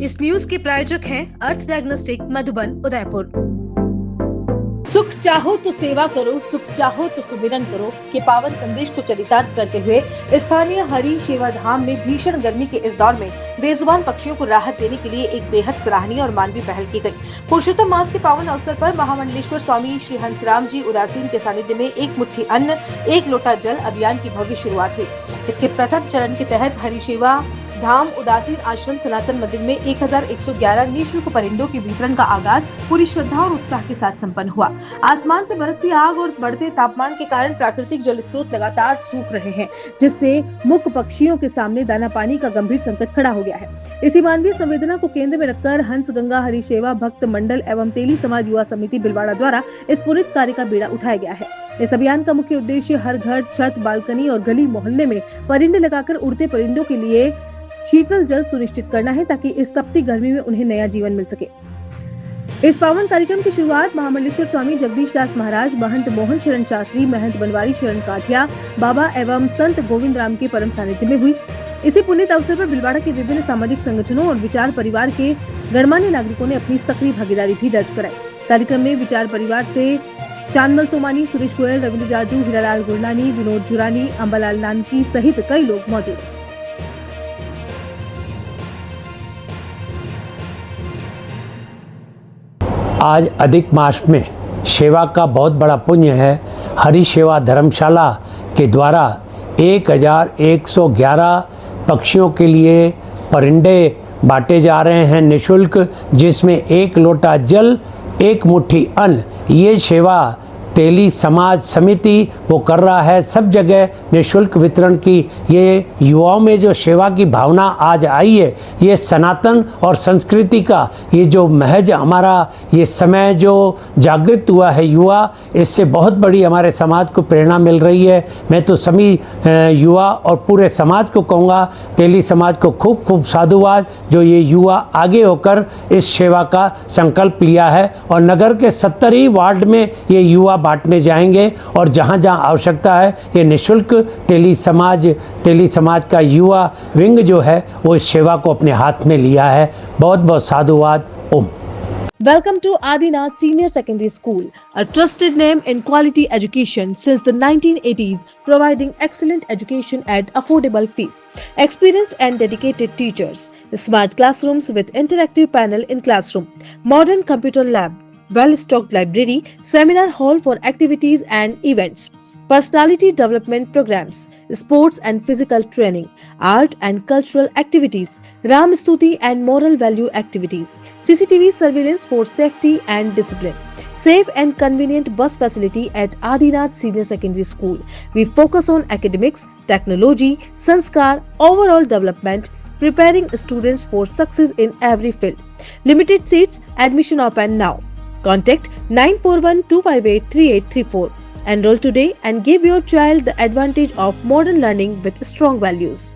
इस न्यूज के प्रायोजक हैं अर्थ डायग्नोस्टिक मधुबन उदयपुर। सुख चाहो तो सेवा करो, सुख चाहो तो सुमिरन करो के पावन संदेश को चरितार्थ करते हुए स्थानीय हरि सेवा धाम में भीषण गर्मी के इस दौर में बेजुबान पक्षियों को राहत देने के लिए एक बेहद सराहनीय और मानवीय पहल की गई। पुरुषोत्तम मास के पावन अवसर पर महामंडलेश्वर स्वामी श्री हंसराम जी उदासीन के सानिध्य में एक मुट्ठी अन्न एक लोटा जल अभियान की भव्य शुरुआत हुई। इसके प्रथम चरण के तहत हरि सेवा धाम उदासीन आश्रम सनातन मंदिर में 1111 निःशुल्क परिंदों के वितरण का आगाज पूरी श्रद्धा और उत्साह के साथ संपन्न हुआ। आसमान से बरसती आग और बढ़ते तापमान के कारण प्राकृतिक जल स्रोत लगातार सूख रहे हैं, जिससे मूक पक्षियों के सामने दाना पानी का गंभीर संकट खड़ा हो गया है। इसी मानवीय संवेदना को केंद्र में रखकर हंस गंगा हरि सेवा भक्त मंडल एवं तेली समाज युवा समिति बिलवाड़ा द्वारा इस पुनीत कार्य का बीड़ा उठाया गया है। इस अभियान का मुख्य उद्देश्य हर घर, छत, बालकनी और गली मोहल्ले में परिंदे लगाकर उड़ते परिंदों के लिए शीतल जल सुनिश्चित करना है, ताकि इस तपती गर्मी में उन्हें नया जीवन मिल सके। इस पावन कार्यक्रम की शुरुआत महामंडलेश्वर स्वामी जगदीश दास महाराज, महंत मोहन शरण शास्त्री, महंत बनवारी शरण काठिया बाबा एवं संत गोविंद राम के परम सानिध्य में हुई। इसी पुनीत अवसर पर बिलवाड़ा के विभिन्न सामाजिक संगठनों और विचार परिवार के गणमान्य नागरिकों ने अपनी सक्रिय भागीदारी भी दर्ज कराई। कार्यक्रम में विचार परिवार से चांदमल सोमानी, सुरेश गोयल, रविंद्र जाजू, हीरालाल गुरनानी, विनोद जुरानी, अंबालाल नानकी सहित कई लोग मौजूद। आज अधिक मास में सेवा का बहुत बड़ा पुण्य है। हरि सेवा धर्मशाला के द्वारा 1111 पक्षियों के लिए परिंदे बांटे जा रहे हैं निःशुल्क, जिसमें एक लोटा जल एक मुट्ठी अन्न। ये सेवा तेली समाज समिति वो कर रहा है, सब जगह निःशुल्क वितरण की। ये युवाओं में जो सेवा की भावना आज आई है, ये सनातन और संस्कृति का ये जो महज हमारा ये समय जो जागृत हुआ है युवा, इससे बहुत बड़ी हमारे समाज को प्रेरणा मिल रही है। मैं तो सभी युवा और पूरे समाज को कहूँगा, तेली समाज को खूब खूब साधुवाद जो ये युवा आगे होकर इस सेवा का संकल्प लिया है। और नगर के 70 ही वार्ड में ये युवा बांटने जाएंगे और जहाँ जहाँ आवश्यकता है ये निःशुल्क तेली समाज का युवा विंग जो है वो इस सेवा को अपने हाथ में लिया है। बहुत बहुत साधुवाद। ओम। Welcome to Adinath Senior Secondary School, a trusted name in quality education since the 1980s, providing excellent education at affordable fees. Experienced and dedicated teachers, smart classrooms with interactive panel in classroom, modern computer lab, well-stocked library, seminar hall for activities and events, personality development programs, sports and physical training, art and cultural activities, Ram Stuti and moral value activities, CCTV surveillance for safety and discipline, safe and convenient bus facility at Adinath Senior Secondary School. We focus on academics, technology, sanskar, overall development, preparing students for success in every field. Limited seats, admission open now. Contact 9412583834. Enroll today and give your child the advantage of modern learning with strong values.